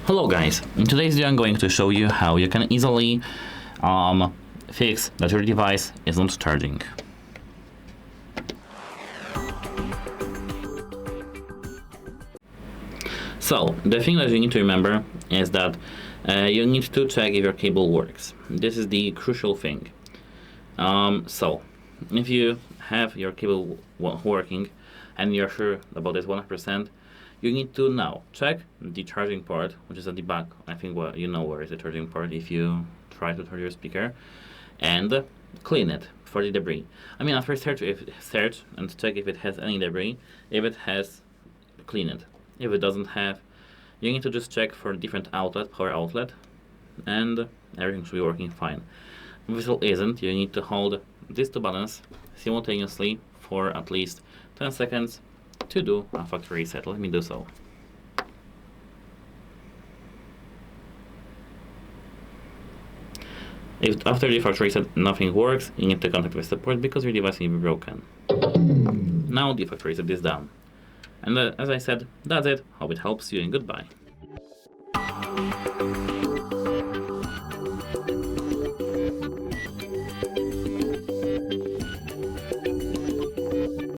Hello guys, in today's video I'm going to show you how you can easily fix that your device is not charging. So the thing that you need to remember is that you need to check if your cable works. This is the crucial thing. So if you have your cable working and you're sure about this 100%, you need to now check the charging port, which is at the back. I think you know where is the charging port if you try to charge your speaker, and clean it for the debris. I mean, after search and check if it has any debris. If it has, clean it. If it doesn't have, you need to just check for a different outlet, power outlet, and everything should be working fine. If it still isn't, you need to hold these two buttons simultaneously for at least 10 seconds to do a factory reset. Let me do so. If after the factory reset nothing works, you need to contact the support because your device may be broken. Now the factory reset is done. And as I said, that's it. Hope it helps you and goodbye.